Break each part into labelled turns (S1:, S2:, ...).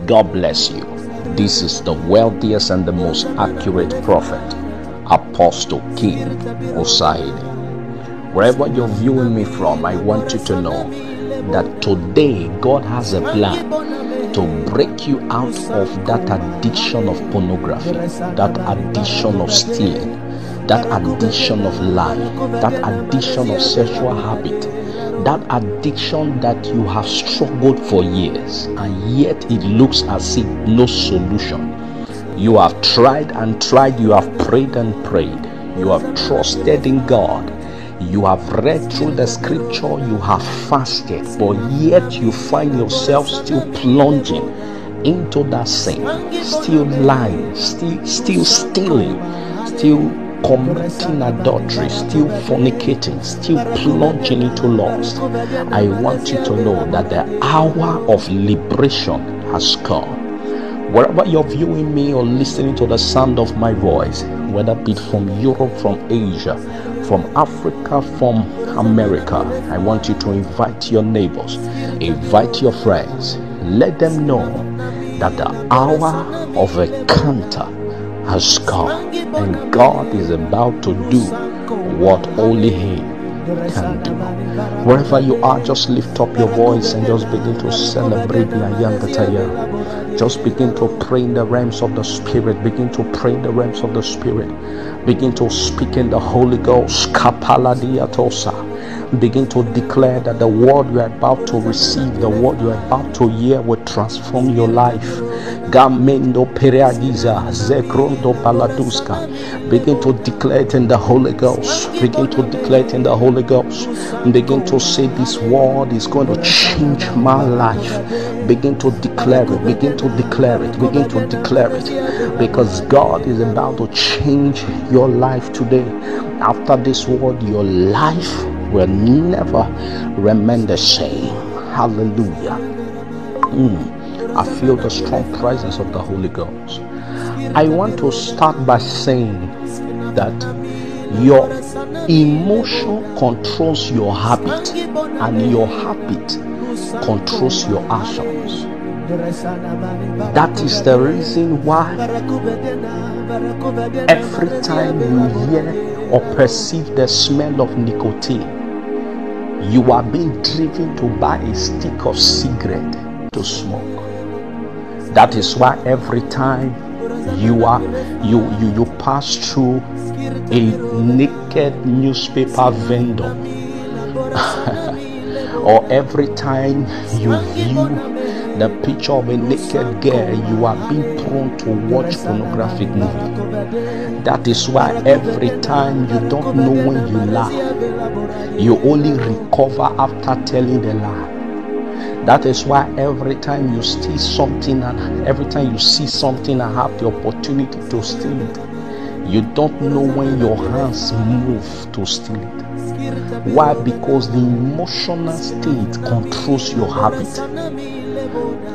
S1: God bless you. This is the wealthiest and the most accurate prophet, Apostle King Osaide. Wherever you're viewing me from, I want you to know that today God has a plan to break you out of that addiction of pornography, that addiction of stealing, that addiction of lying, that addiction of sexual habit, that addiction that you have struggled for years, and yet it looks as if no solution. You have tried and tried, you have prayed and prayed, you have trusted in God, you have read through the scripture, you have fasted, but yet you find yourself still plunging into that sin, still lying, still stealing, still committing adultery, still fornicating, still plunging into lust. I want you to know that the hour of liberation has come. Wherever you're viewing me or listening to the sound of my voice, whether it be from Europe, from Asia, from Africa, from America, I want you to invite your neighbors, invite your friends, let them know that the hour of encounter has come, and God is about to do what only He can do. Wherever you are, just lift up your voice and just begin to celebrate the Ayangataya. Just begin to pray in the realms of the Spirit. Begin to pray in the realms of the Spirit. Begin to speak in the Holy Ghost. Kapala diatosa. Begin to declare that the word you are about to receive, the word you are about to hear, will transform your life. Gamendo pereagiza zekrondo paladuska. Begin to declare it in the Holy Ghost. Begin to declare it in the Holy Ghost. Begin to say, this word is going to change my life. Begin to declare it. Begin to declare it. Begin to declare it. Because God is about to change your life today. After this word, your life will never remain the same. Hallelujah. I feel the strong presence of the Holy Ghost. I want to start by saying that your emotion controls your habit, and your habit controls your actions. That is the reason why every time you hear or perceive the smell of nicotine, you are being driven to buy a stick of cigarette to smoke. That is why every time you pass through a naked newspaper vendor or every time you view the picture of a naked girl, you are being prone to watch pornographic movie. That is why every time you don't know when you laugh, you only recover after telling the lie. That is why every time you steal something, and every time you see something and have the opportunity to steal it, you don't know when your hands move to steal it. Why? Because the emotional state controls your habit.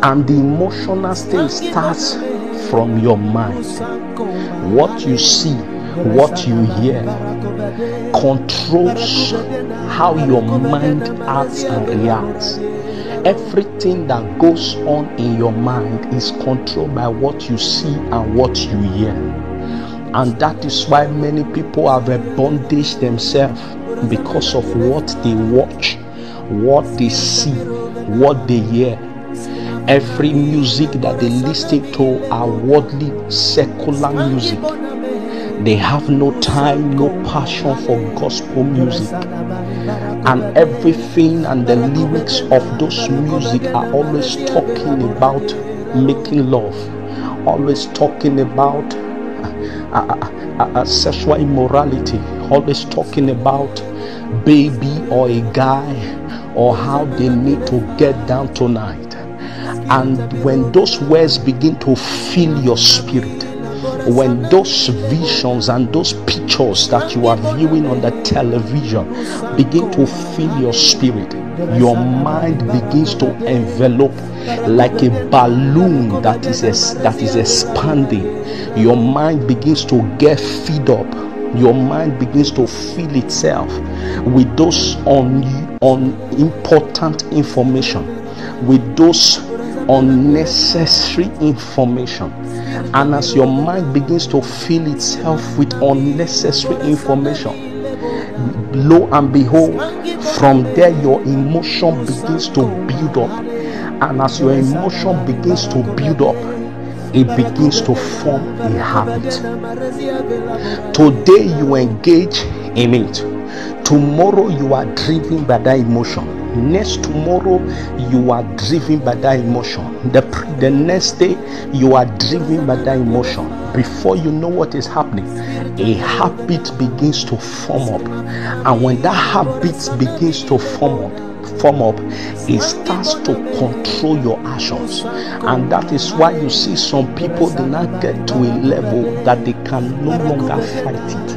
S1: And the emotional state starts from your mind. What you see, what you hear, controls how your mind acts and reacts. Everything that goes on in your mind is controlled by what you see and what you hear. And that is why many people have a bondage themselves, because of what they watch, what they see, what they hear. Every music that they listen to are worldly, secular music. They have no time, no passion for gospel music. And everything and the lyrics of those music are always talking about making love, always talking about sexual immorality, always talking about baby or a guy, or how they need to get down tonight. And when those words begin to fill your spirit, when those visions and those pictures that you are viewing on the television begin to fill your spirit, your mind begins to envelop like a balloon that is expanding. Your mind begins to get filled up. Your mind begins to fill itself with those unimportant information, with those unnecessary information. And as your mind begins to fill itself with unnecessary information, lo and behold, from there your emotion begins to build up. And as your emotion begins to build up, it begins to form a habit. Today you engage in it. Tomorrow you are driven by that emotion. Next tomorrow you are driven by that emotion. The next day you are driven by that emotion. Before you know what is happening, a habit begins to form up. And when that habit begins to form up, it starts to control your actions. And that is why you see some people, they now get to a level that they can no longer fight it,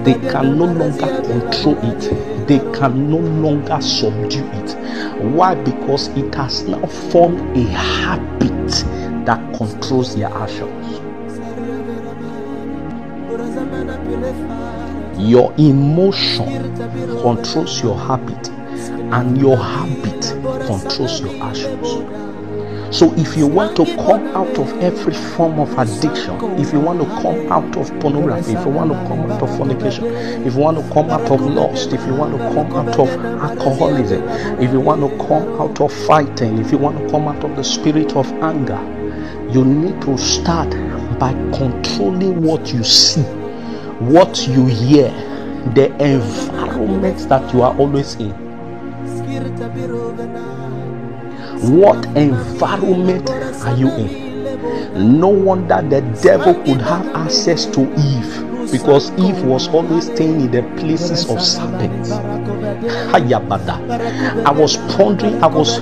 S1: they can no longer control it, they can no longer subdue it. Why? Because it has now formed a habit that controls their actions. Your emotion controls your habit, and your habit controls your actions. So if you want to come out of every form of addiction, if you want to come out of pornography, if you want to come out of fornication, if you want to come out of lust, if you want to come out of alcoholism, if you want to come out of fighting, if you want to come out of the spirit of anger, you need to start by controlling what you see, what you hear, the environment that you are always in. What environment are you in? No wonder the devil could have access to Eve, because Eve was always staying in the places of serpents. I was pondering, I was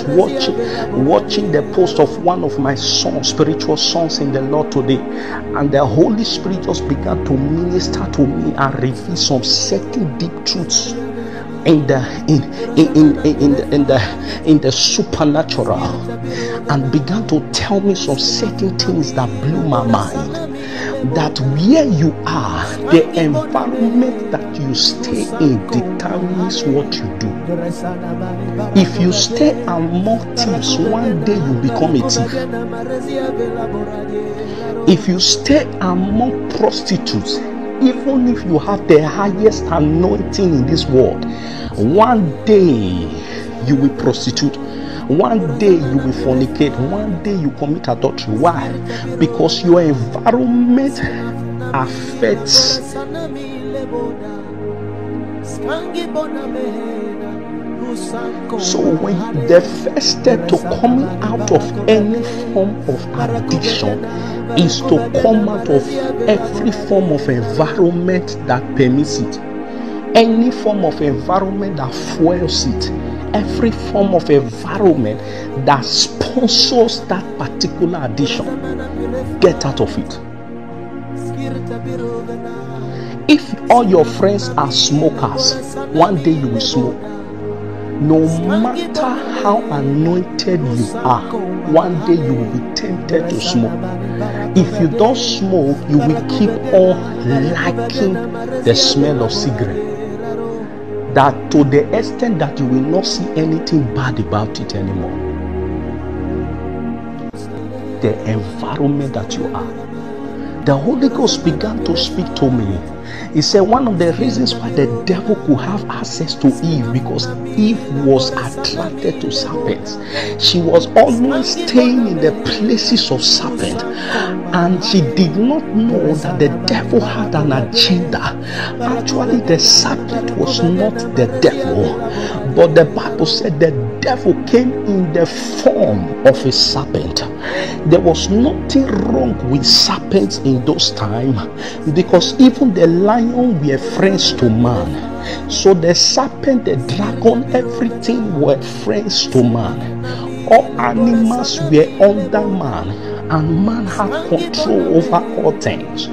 S1: watching the post of one of my sons, spiritual sons in the Lord today, and the Holy Spirit just began to minister to me and reveal some certain deep truths in the supernatural, and began to tell me some certain things that blew my mind. That where you are, the environment that you stay in determines what you do. If you stay among thieves, one day you become a thief. If you stay among prostitutes, even if you have the highest anointing in this world, one day you will prostitute, one day you will fornicate, one day you commit adultery. Why? Because your environment affects. So when the first step to coming out of any form of addiction is to come out of every form of environment that permits it, any form of environment that fuels it, every form of environment that sponsors that particular addiction. Get out of it. If all your friends are smokers, one day you will smoke. No matter how anointed you are, one day you will be tempted to smoke. If you don't smoke, you will keep on liking the smell of cigarette, that to the extent that you will not see anything bad about it anymore. The environment that you are. The Holy Ghost began to speak to me. He said one of the reasons why the devil could have access to Eve, because Eve was attracted to serpents. She was always staying in the places of serpent, and she did not know that the devil had an agenda. Actually, the serpent was not the devil, but the Bible said the devil came in the form of a serpent. There was nothing wrong with serpents in those times, because even the lion were friends to man. So the serpent, the dragon, everything were friends to man. All animals were under man, and man had control over all things.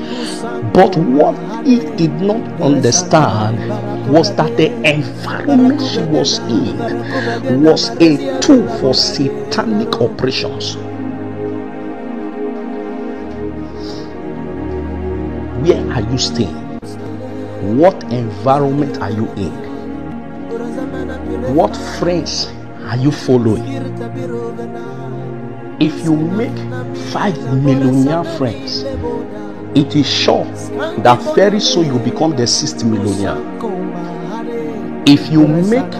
S1: But what he did not understand was that the environment she was in was a tool for satanic operations. Where are you staying? What environment are you in? What friends are you following? If you make 5 millionaire friends, it is sure that very soon you become the 6th millionaire. If you make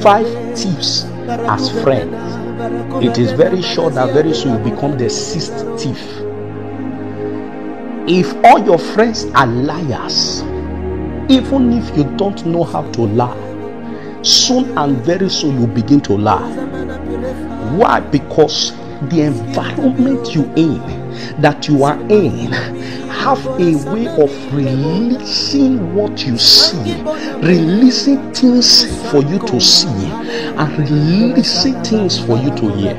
S1: 5 thieves as friends, it is very sure that very soon you become the 6th thief. If all your friends are liars, even if you don't know how to lie, soon and very soon you begin to lie. Why? Because the environment that you are in have a way of releasing what you see, releasing things for you to see, and releasing things for you to hear.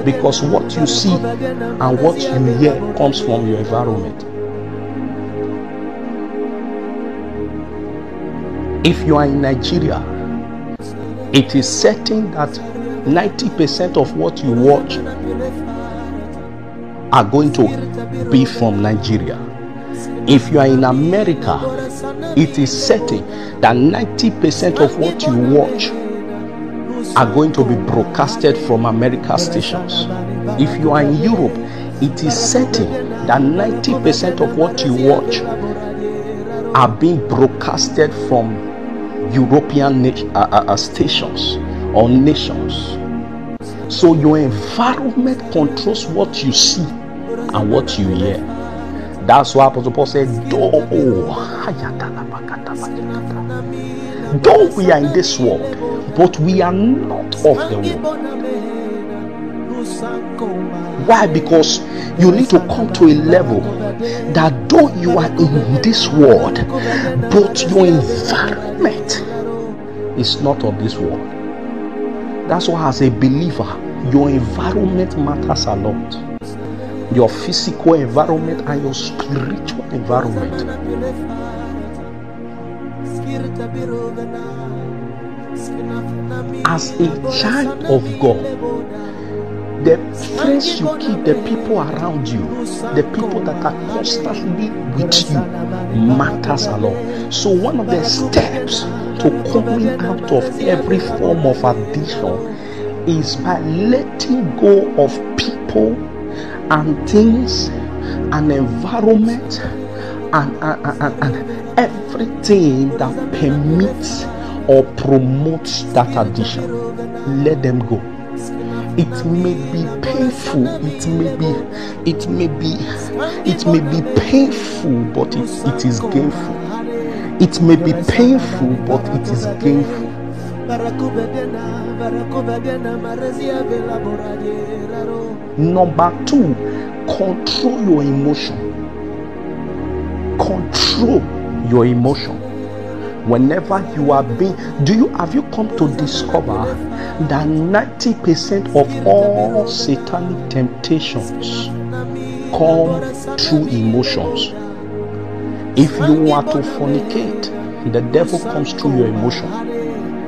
S1: Because what you see and what you hear comes from your environment. If you are in Nigeria, it is certain that 90% of what you watch are going to be from Nigeria. If you are in America, it is certain that 90% of what you watch are going to be broadcasted from American stations. If you are in Europe, it is certain that 90% of what you watch are being broadcasted from European stations or nations. So your environment controls what you see and what you hear. That's why Apostle Paul said, though we are in this world, but we are not of the world. Why? Because you need to come to a level that though you are in this world, but your environment is not of this world. That's why as a believer, your environment matters a lot. Your physical environment and your spiritual environment. As a child of God, the friends you keep, the people around you, the people that are constantly with you matters a lot. So one of the steps to coming out of every form of addiction is by letting go of people and things and environment and everything that permits or promotes that addiction. Let them go. It may be painful, it may be painful, but it is gainful. It may be painful, but it is gainful. Number 2, control your emotion. Control your emotion. Whenever you are have you come to discover that 90% of all satanic temptations come through emotions? If you are to fornicate, the devil comes through your emotion.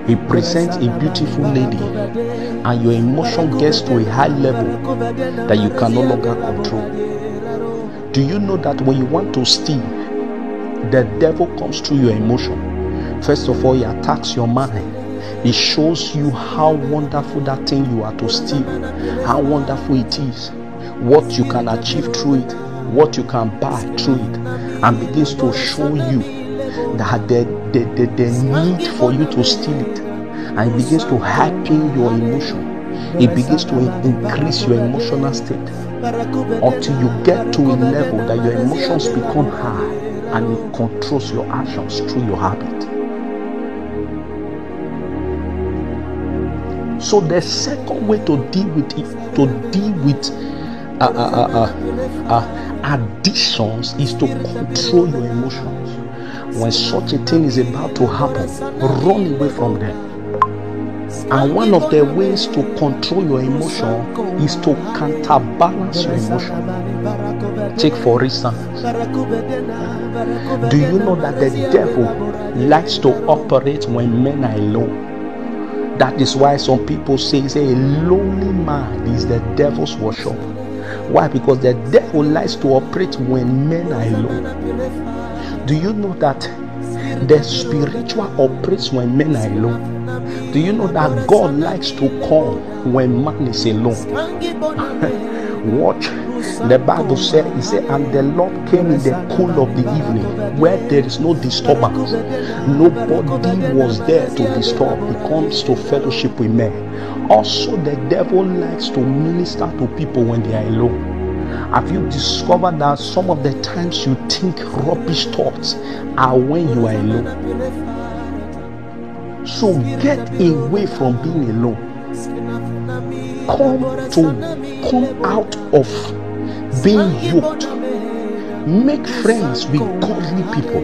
S1: He presents a beautiful lady and your emotion gets to a high level that you can no longer control. Do you know that when you want to steal, the devil comes through your emotion? First of all, he attacks your mind. He shows you how wonderful that thing you are to steal, how wonderful it is, what you can achieve through it, what you can buy through it, and begins to show you that the need for you to steal it, and it begins to heighten your emotion. It begins to increase your emotional state until you get to a level that your emotions become high and it controls your actions through your habit. So the second way to deal with addictions is to control your emotions. When such a thing is about to happen, run away from them. And one of the ways to control your emotion is to counterbalance your emotion. Take for instance, do you know that the devil likes to operate when men are alone? That is why some people say a lonely man is the devil's workshop. Why? Because the devil likes to operate when men are alone. Do you know that the spiritual operates when men are alone? Do Do you know that God likes to come when man is alone? Watch. The Bible said, and the Lord came in the cool of the evening, where there is no disturbance. Nobody was there to disturb. He comes to fellowship with men. Also, the devil likes to minister to people when they are alone. Have you discovered that some of the times you think rubbish thoughts are when you are alone? So get away from being alone. Come out of being yoked. Make friends with godly people.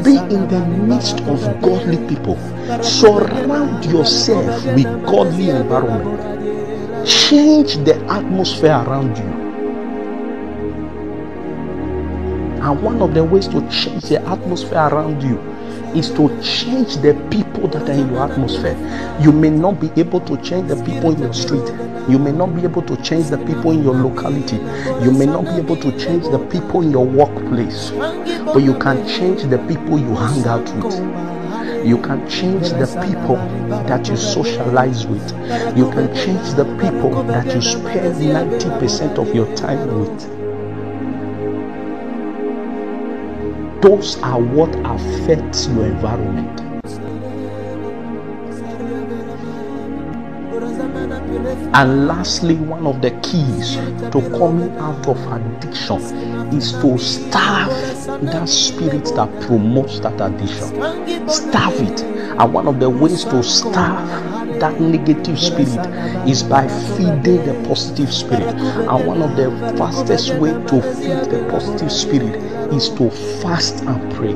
S1: Be in the midst of godly people. Surround yourself with godly environment. Change the atmosphere around you. And one of the ways to change the atmosphere around you is to change the people that are in your atmosphere. You may not be able to change the people in your street. You may not be able to change the people in your locality. You may not be able to change the people in your workplace. But you can change the people you hang out with. You can change the people that you socialize with. You can change the people that you spend 90% of your time with. Those are what affects your environment. And lastly, one of the keys to coming out of addiction is to starve that spirit that promotes that addiction. Starve it. And one of the ways to starve that negative spirit is by feeding the positive spirit. And one of the fastest way to feed the positive spirit is to fast and pray.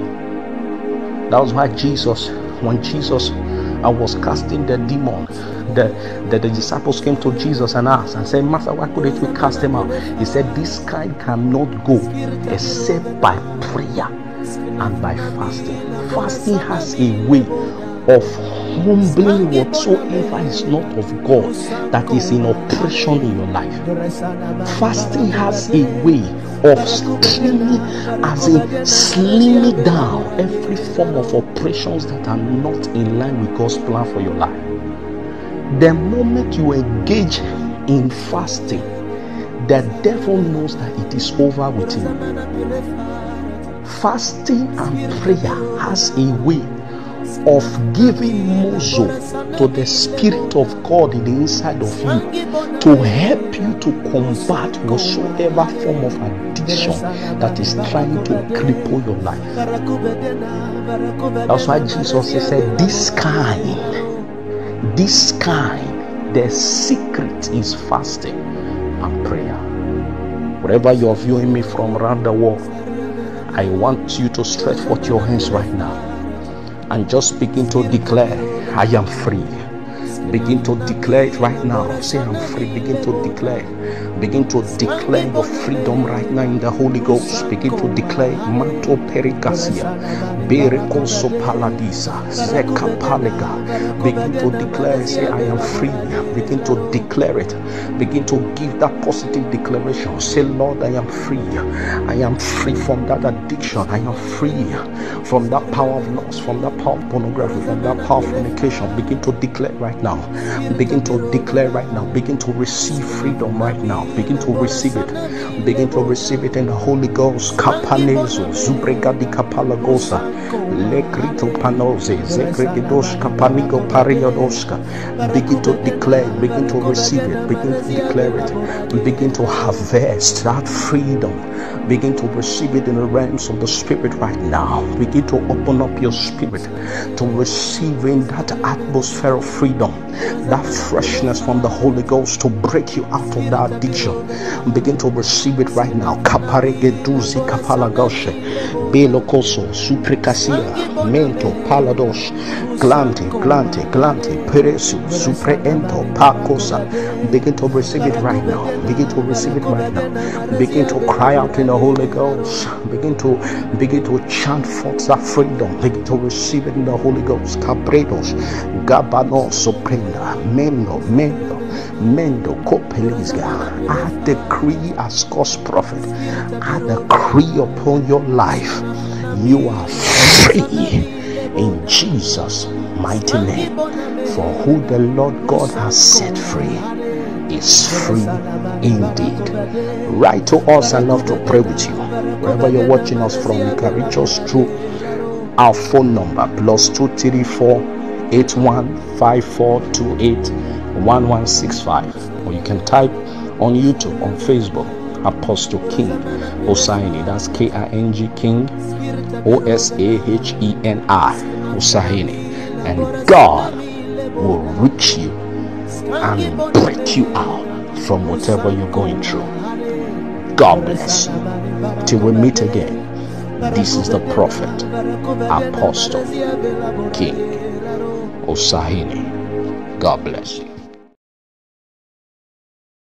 S1: That was why when Jesus was casting the demon, the disciples came to Jesus and asked and said, Master, why couldn't we cast them out? He said, this kind cannot go except by prayer and by fasting. Fasting has a way of humbling whatsoever is not of God that is in operation in your life. Fasting has a way of slimming down every form of operations that are not in line with God's plan for your life. The moment you engage in fasting, the devil knows that it is over with him. Fasting and prayer has a way of giving muzzle to the Spirit of God in the inside of you to help you to combat whatsoever form of addiction that is trying to cripple your life. That's why Jesus said, this kind, the secret is fasting and prayer. Wherever you're viewing me from around the world, I want you to stretch forth your hands right now and just begin to declare, I am free. Begin to declare it right now. Say, I'm free. Begin to declare. Begin to declare your freedom right now in the Holy Ghost. Begin to declare Manto Pericasia, Berecoso Paladisa, Zeka Palega. Begin to declare, say, I am free. Begin to declare it. Begin to give that positive declaration. Say, Lord, I am free. I am free from that addiction. I am free from that power of lust, from that power of pornography, from that power of fornication. Begin to declare right now. Begin to declare right now. Begin to receive freedom right now. Begin to receive it. Begin to receive it in the Holy Ghost. Kapanezo, Zubregadi Kapalagosa, Lekrito Panoze, Zekregidosh Kapanigo Pariodoska. Begin to declare, begin to receive it, begin to declare it, begin to harvest that freedom. Begin to receive it in the realms of the Spirit right now. Begin to open up your spirit to receiving that atmosphere of freedom, that freshness from the Holy Ghost to break you out of that addiction. Begin to receive it right now. Kaparegeduzi kapalagoshe, belokoso, suprekasia, mento, paladosh, glante, peresu, supreento, pakosa. Begin to receive it right now. Begin to receive it right now. Begin to cry out in the Holy Ghost. Begin to chant forth that freedom. Begin to receive it in the Holy Ghost. Cabredos, Gabano, Soprenda, Mendo, Kopelizga. I decree as God's prophet, I decree upon your life, you are free in Jesus' mighty name. For who the Lord God has set free is free indeed. Write to us. I love to pray with you. Wherever you're watching us from, you can reach us through our phone number +234 8154281165, or you can type on YouTube, on Facebook, Apostle King Hosseini. That's King King Osaheni Hosseini, and God will reach you and break you out from whatever you're going through. God bless you. Till we meet again, this is the prophet, Apostle King Hosseini. God bless you.